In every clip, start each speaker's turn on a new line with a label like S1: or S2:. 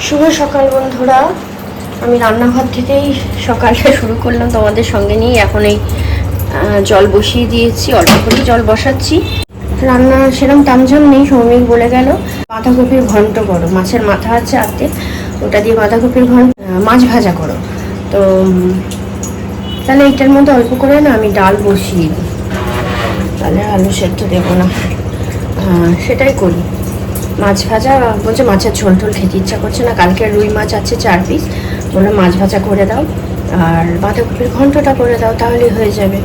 S1: শুভ সকাল বন্ধুরা। আমি রান্নাঘর থেকেই সকালটা শুরু করলাম তোমাদের সঙ্গে নিয়ে। এখন এই জল বসিয়ে দিয়েছি, অল্প করে জল বসাচ্ছি। রান্না সেরকম তামঝাম নেই, সৌমিক বলে গেল বাঁধাকপির ঘন্ট করো, মাছের মাথা আছে আতে, ওটা দিয়ে বাঁধাকপির ঘন্ট, মাছ ভাজা করো। তো তাহলে এইটার মধ্যে অল্প করে না আমি ডাল বসিয়ে দিই, তাহলে আলু সেদ্ধ দেবো না, সেটাই করি। মাছ ভাজা বলছে, মাছের ঝোল টোল খেতে ইচ্ছা করছে না, কালকে রুই মাছ আছে 4 পিস, বললো মাছ ভাজা করে দাও আর বাঁধাকপির ঘন্টটা করে দাও, তাহলেই হয়ে যাবে।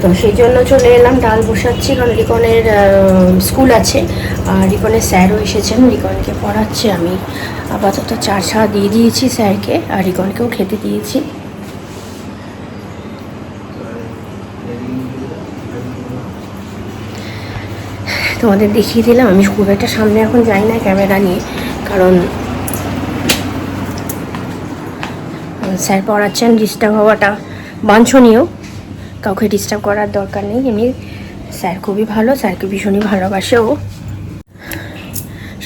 S1: তো সেই জন্য চলে এলাম, ডাল বসাচ্ছি, কারণ রিকনের স্কুল আছে আর রিকনের স্যারও এসেছেন, রিকনকে পড়াচ্ছে। আমি আপাতত চা দিয়ে দিয়েছি স্যারকে, আর রিকনকেও খেতে দিয়েছি। তোমাদের দেখিয়ে দিলাম। আমি খুব একটা সামনে এখন যাই না ক্যামেরা নিয়ে, কারণ স্যার পড়াচ্ছেন, ডিস্টার্ব হওয়াটা বাঞ্ছনীয়, কাউকে ডিস্টার্ব করার দরকার নেই। এমনি স্যার খুবই ভালো, স্যারকে ভীষণই ভালোবাসে ও।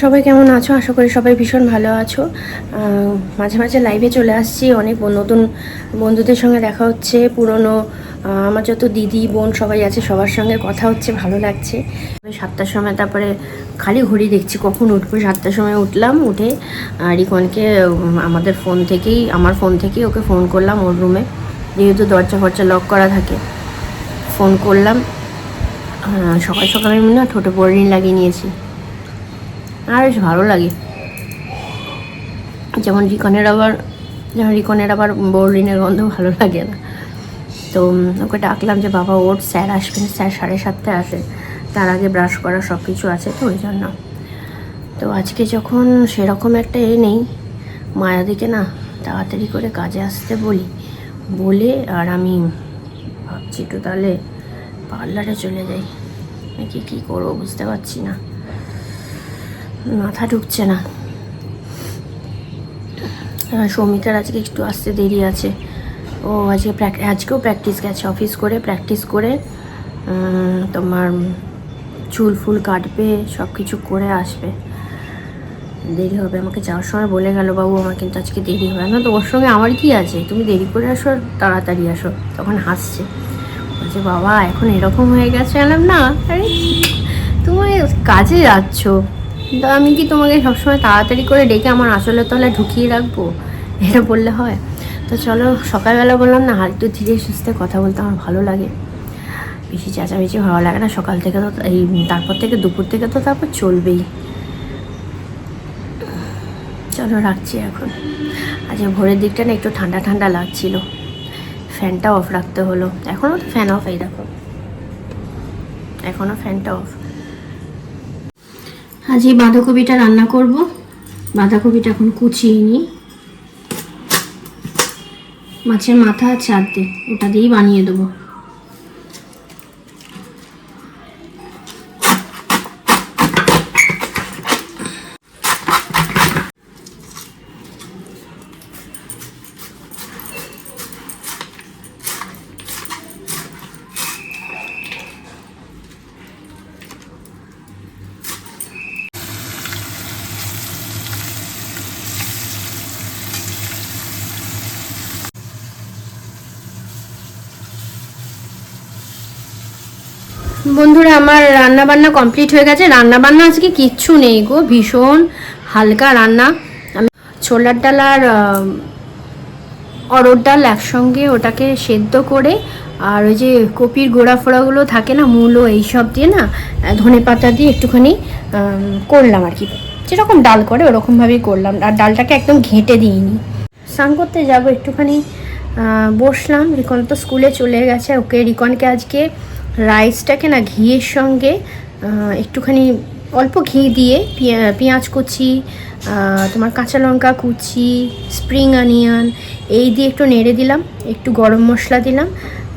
S1: সবাই কেমন আছো? আশা করি সবাই ভীষণ ভালো আছো। মাঝে মাঝে লাইভে চলে আসছি, অনেক নতুন বন্ধুদের সঙ্গে দেখা হচ্ছে, পুরনো আমার যত দিদি বোন সবাই আছে সবার সঙ্গে কথা হচ্ছে, ভালো লাগছে। 7টার সময় তারপরে খালি ঘড়ি দেখছি কখন উঠবো। 7টার সময় উঠলাম, উঠে রিকনকে আমার ফোন থেকেই ওকে ফোন করলাম ওর রুমে, যেহেতু দরজা ফরজা লক করা থাকে। ফোন করলাম, সকাল সকাল আমি না ঠোঁটে বোররিন লাগিয়ে নিয়েছি, আর বেশ ভালো লাগে। যেমন রিকনের আবার বোররিনের গন্ধ ভালো লাগে না। তো ওকে ডাকলাম যে বাবা ওর, স্যার আসবেন, স্যার 7:30টায় আসে, তার আগে ব্রাশ করা সব কিছু আছে, তো ওই জন্য। তো আজকে যখন সেরকম একটা নেই, মায়াদিকে না তাড়াতাড়ি করে কাজে আসতে বলে আর আমি ভাবছি একটু তাহলে পার্লারে চলে যাই, নাকি কী করবো বুঝতে পারছি না, মাথা ঢুকছে না। সৌমিকার আজকে একটু আসতে দেরি আছে, ও আজকেও প্র্যাকটিস গেছে, অফিস করে প্র্যাকটিস করে তোমার চুল ফুল কাটবে, সব কিছু করে আসবে, দেরি হবে। আমাকে যাওয়ার সময় বলে গেল, বাবু আমার কিন্তু আজকে দেরি হবে না। তো ওর সঙ্গে আমার কি আছে, তুমি দেরি করে আসো তাড়াতাড়ি আসো। তখন হাসছে, বলছে বাবা এখন এরকম হয়ে গেছে। এলাম না, আরে তুমি কাজে যাচ্ছ, তো আমি কি তোমাকে সবসময় তাড়াতাড়ি করে ডেকে আমার আঁচলের তলায় ঢুকিয়ে রাখবো? এটা বললে হয়? তো চলো, সকালবেলা বললাম না, একটু ধীরে সুস্থে কথা বলতে আমার ভালো লাগে, বেশি চেঁচামেচি ভালো লাগে না। সকাল থেকে তো তারপর থেকে দুপুর থেকে তো তারপর চলবেই। চলো রাখছি এখন। আজকে ভোরের দিকটা না একটু ঠান্ডা ঠান্ডা লাগছিল, ফ্যানটা অফ রাখতে হলো। এখনও তো ফ্যান অফ, এই দেখো এখনও ফ্যানটা অফ। আজ এই বাঁধাকপিটা রান্না করব। বাঁধাকপিটা এখন কুচিয়ে নিই, মাছের মাথা আর চার দিই, ওটা দিয়েই বানিয়ে দেবো। বন্ধুরা আমার রান্না বান্না কমপ্লিট হয়ে গেছে। রান্না বান্না আজকে কিচ্ছু নেই গো, ভীষণ হালকা রান্না। আমি ছোলার ডাল আর অরড় ডাল একসঙ্গে ওটাকে সেদ্ধ করে, আর ওই যে কপির গোড়া ফোড়াগুলো থাকে না, মূলো এইসব দিয়ে না, ধনে পাতা দিয়ে একটুখানি করলাম আর কি, যেরকম ডাল করে ওরকমভাবেই করলাম। আর ডালটাকে একদম ঘেঁটে দিইনি। স্নান করতে যাবো, একটুখানি বসলাম। রিকন তো স্কুলে চলে গেছে, রিকনকে আজকে রাইসটাকে না ঘিয়ের সঙ্গে একটুখানি অল্প ঘি দিয়ে পেঁয়াজ কুচি, তোমার কাঁচা লঙ্কা কুচি, স্প্রিং অনিয়ন এই দিয়ে একটু নেড়ে দিলাম, একটু গরম মশলা দিলাম,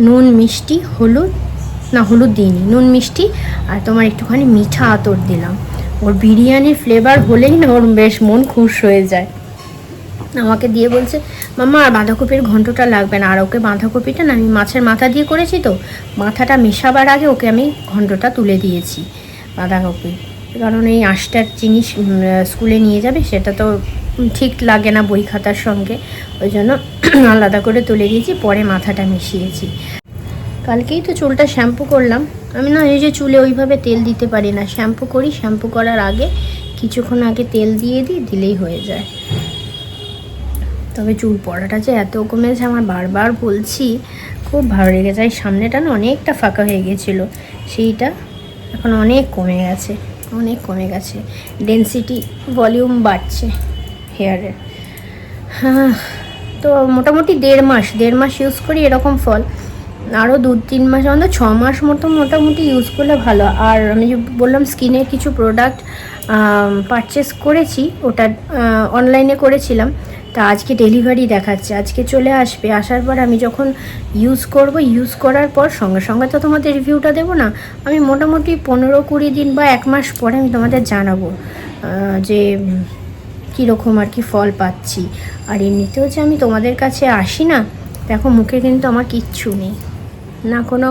S1: নুন মিষ্টি হলুদ দিইনি, নুন মিষ্টি আর তোমার একটুখানি মিঠা আতর দিলাম। ওর বিরিয়ানির ফ্লেভার হলেই না ওর বেশ মন খুশ হয়ে যায়। আমাকে দিয়ে বলছে মাম্মা আর বাঁধাকপির ঘন্টটা লাগবে না। আর ওকে বাঁধাকপিটা না আমি মাছের মাথা দিয়ে করেছি, তো মাথাটা মেশাবার আগে ওকে আমি ঘন্টটা তুলে দিয়েছি বাঁধাকপি। কারণ এই আঁশটার জিনিস স্কুলে নিয়ে যাবে, সেটা তো ঠিক লাগে না বই খাতার সঙ্গে, ওই জন্য আলাদা করে তুলে দিয়েছি, পরে মাথাটা মিশিয়েছি। কালকেই তো চুলটা শ্যাম্পু করলাম। আমি না এই যে চুলে ওইভাবে তেল দিতে পারি না, শ্যাম্পু করি, শ্যাম্পু করার আগে কিছুক্ষণ আগে তেল দিয়ে দিলেই হয়ে যায়। তবে চুল পড়াটা যে এত কমেছে আমার বারবার বলছি, খুব ভালো লেগে যায়। সামনেটা না অনেকটা ফাঁকা হয়ে গেছিলো, সেইটা এখন অনেক কমে গেছে, অনেক কমে গেছে। ডেন্সিটি ভলিউম বাড়ছে হেয়ারের। হ্যাঁ, তো মোটামুটি দেড় মাস ইউজ করি এরকম ফল। আরও 2-3 মাস, আমাদের 6 মাস মতো মোটামুটি ইউজ করলে ভালো। আর আমি যে বললাম স্কিনের কিছু প্রোডাক্ট পারচেস করেছি, ওটা অনলাইনে করেছিলাম, তা আজকে ডেলিভারি দেখাচ্ছে, আজকে চলে আসবে। আসার পর আমি যখন ইউজ করব, ইউজ করার পর সঙ্গে সঙ্গে তো তোমাদের রিভিউটা দেবো না, আমি মোটামুটি 15-20 দিন বা 1 মাস পরে আমি তোমাদের জানাবো যে কীরকম আর কি ফল পাচ্ছি। আর এমনিতেও যে আমি তোমাদের কাছে আসি না, দেখো মুখে কিন্তু আমার কিচ্ছু নেই, না কোনো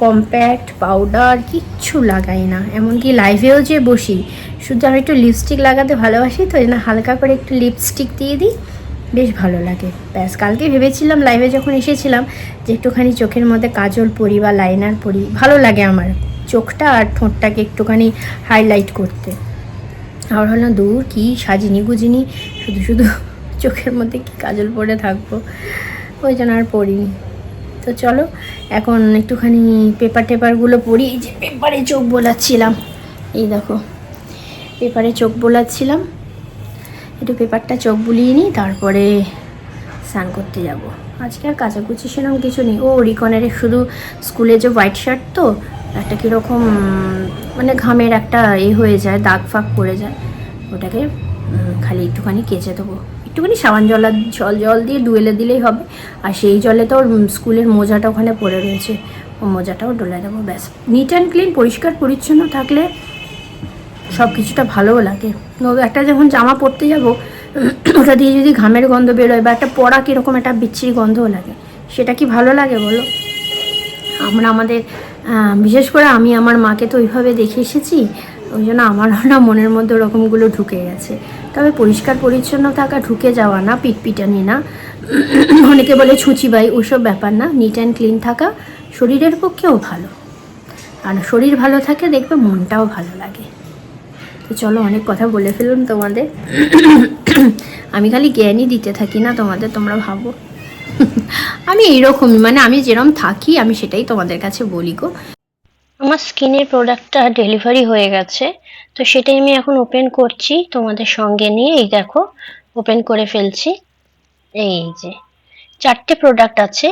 S1: কম্প্যাক্ট পাউডার কিচ্ছু লাগাই না। এমনকি লাইভেও যে বসি, শুধু আমি একটু লিপস্টিক লাগাতে ভালোবাসি, তো না হালকা করে একটু লিপস্টিক দিয়ে দিই, বেশ ভালো লাগে। ব্যাস, কালকে ভেবেছিলাম লাইভে যখন এসেছিলাম যে একটুখানি চোখের মধ্যে কাজল পরি বা লাইনার পরি, ভালো লাগে আমার চোখটা আর ঠোঁটটাকে একটুখানি হাইলাইট করতে। আর হলো দূর কি সাজিনি গুজিনি, শুধু চোখের মধ্যে কি কাজল পরে থাকবো, ওই জন্য আর পড়িনি। তো চলো এখন একটুখানি পেপারগুলো পড়ি। এই যে পেপারে চোখ বোলাচ্ছিলাম, এই দেখো পেপারে চোখ বোলাচ্ছিলাম, একটু পেপারটা চোখ বুলিয়ে নিই, তারপরে স্নান করতে যাব। আজকে আর কাচাকুচি সেরকম কিছু নেই। ও রিকনের শুধু স্কুলে যে হোয়াইট শার্ট, তো একটা কীরকম মানে ঘামের একটা হয়ে যায়, দাগ ফাগ পড়ে যায়, ওটাকে খালি একটুখানি কেচে দেবো, একটুখানি সাবান জল দিয়ে ডুয়েলে দিলেই হবে। আর সেই জলে তো স্কুলের মোজাটা ওখানে পড়ে রয়েছে, ও মোজাটাও ডলে দেবো। ব্যাস, নিট অ্যান্ড ক্লিন, পরিষ্কার পরিচ্ছন্ন থাকলে সব কিছুটা ভালোও লাগে। একটা যখন জামা পরতে যাব, ওটা দিয়ে যদি ঘামের গন্ধ বেরোয় বা একটা পরা কীরকম একটা বিচ্ছিরি গন্ধও লাগে, সেটা কি ভালো লাগে বলো? আমাদের বিশেষ করে আমি আমার মাকে তো ওইভাবে দেখে এসেছি, ওই জন্য আমারও না মনের মধ্যে ওরকমগুলো ঢুকে গেছে। তবে পরিষ্কার পরিচ্ছন্ন থাকা, ঢুকে যাওয়া না, পিটপিটানি না, অনেকে বলে ছুঁচিবাই, ওসব ব্যাপার না। নিট অ্যান্ড ক্লিন থাকা শরীরের পক্ষেও ভালো, আর শরীর ভালো থাকে দেখবে মনটাও ভালো লাগে। তো চলো, অনেক কথা বলে ফেলুন তোমাদের। আমি খালি জ্ঞানই দিতে থাকি না তোমাদের, তোমরা ভাবো আমি এইরকমই, মানে আমি যেরকম থাকি আমি সেটাই তোমাদের কাছে বলি গো। আমার স্কিনের প্রোডাক্টটা ডেলিভারি হয়ে গেছে, তো সেটাই আমি এখন ওপেন করছি তোমাদের সঙ্গে নিয়ে। এই দেখো ওপেন করে ফেলছি। এই যে 4টে প্রোডাক্ট আছে।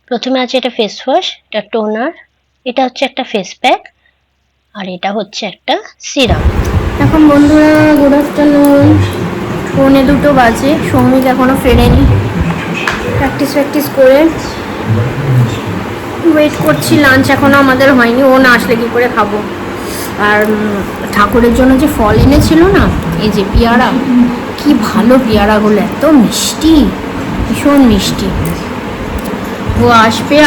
S1: প্রথমে আছে এটা ফেস ওয়াশ, এটা টোনার, এটা হচ্ছে একটা ফেস প্যাক, আর এটা হচ্ছে একটা সিরাম। এখন বন্ধুরা গুড আফটারনুন, 1:45 বাজে, সৌমিক এখনো ফেরেনি, প্র্যাকটিস করে ওয়েট করছি। লাঞ্চ এখনও আমাদের হয়নি, ও না আসলে কী করে খাবো। আর ঠাকুরের জন্য যে ফল এনেছিল না, এই যে পেয়ারা, কি ভালো পেয়ারাগুলো, এত মিষ্টি, ভীষণ মিষ্টি। ও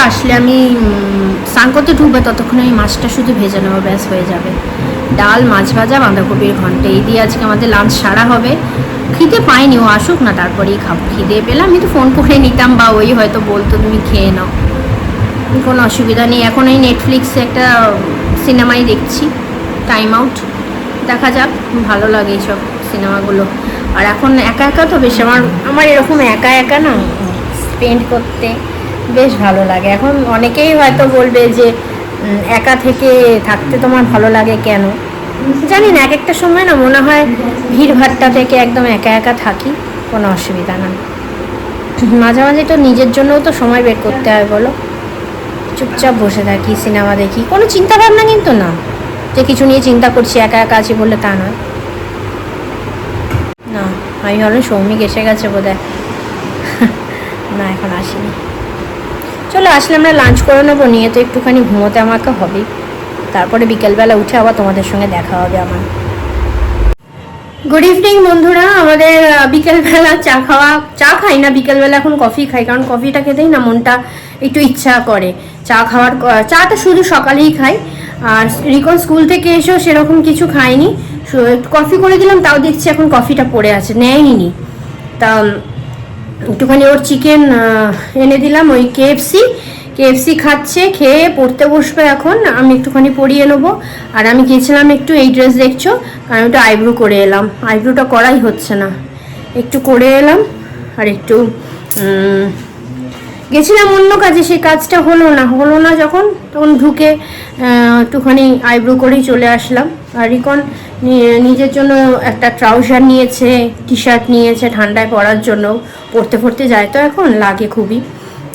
S1: আসলে আমি স্নান করতে ঢুকবে, ততক্ষণে আমি মাছটা শুধু ভেজে নেবো, ব্যাস হয়ে যাবে। ডাল, মাছ ভাজা, বাঁধাকপির ঘন্টা, এই দিয়ে আজকে আমাদের লাঞ্চ সারা হবে। খিদে পাইনি, ও আসুক না তারপরেই খাবো। খিদে পেলাম আমি তো ফোন করে নিতাম, বা ওই হয়তো বলতো তুমি খেয়ে নাও, কোনো অসুবিধা নেই। এখন এই নেটফ্লিক্সে একটা সিনেমাই দেখছি, টাইম আউট, দেখা যাক, ভালো লাগে এইসব সিনেমাগুলো। আর এখন একা তো বেশ আমার এরকম একা না স্পেন্ড করতে বেশ ভালো লাগে। এখন অনেকেই হয়তো বলবে যে একা থেকে থাকতে তোমার ভালো লাগে কেন, জানি না। একটা সময় না মনে হয় ভিড়ভাট্টা থেকে একদম একা থাকি, কোনো অসুবিধা না। মাঝে তো নিজের জন্যও তো সময় বের করতে হয় বলো। চুপচাপ বসে থাকি, সিনেমা দেখি, কোনো চিন্তা ভাবনা কিন্তু না যে কিছু নিয়ে চিন্তা করছি, একা আছি বলে তা নয়। না, আমি ভাবলাম সৌমিক এসে গেছে বোধহয়, না এখন আসেনি। চলো, আসলে আমরা লাঞ্চ করে নেবো, নিয়ে তো একটুখানি ঘুমোতে আমাকে হবে, তারপরে বিকেলবেলা উঠে আবার তোমাদের সঙ্গে দেখা হবে আমার। গুড ইভিনিং বন্ধুরা। আমাদের বিকেলবেলা চা খাই না, বিকেলবেলা এখন কফি খাই, কারণ কফিটা খেতেই না মনটা একটু ইচ্ছা করে। চাটা শুধু সকালেই খাই, আর রিকন স্কুল থেকে এসেও সেরকম কিছু খায়নি, কফি করে দিলাম, তাও দেখছি এখন কফিটা পড়ে আছে, নেয়নি। তা একটুখানি ওর চিকেন এনে দিলাম, ওই কেএফসি খাচ্ছে, খেয়ে পড়তে বসবে এখন, আমি একটুখানি পরিয়ে নেবো। আর আমি গেছিলাম একটু, এই ড্রেস দেখছো, আমি একটু আইব্রো করে এলাম, আইব্রোটা করাই হচ্ছে না, একটু করে এলাম। আর একটু গেছিলাম অন্য কাজে, সেই কাজটা হলো না যখন, তখন ঢুকে একটুখানি আইব্রো করেই চলে আসলাম। আর রিকন নিজের জন্য একটা ট্রাউজার নিয়েছে, টি শার্ট নিয়েছে ঠান্ডায় পরার জন্য, পরতে যায় তো এখন লাগে খুবই।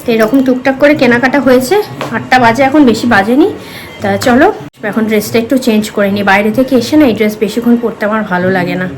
S1: তো এরকম টুকটাক করে কেনাকাটা হয়েছে, 8টা বাজে এখন, বেশি বাজেনি। তা চলো এখন ড্রেসটা একটু চেঞ্জ করে নিই, বাইরে থেকে এসে না এই ড্রেস বেশিক্ষণ পরতে আমার ভালো লাগে না।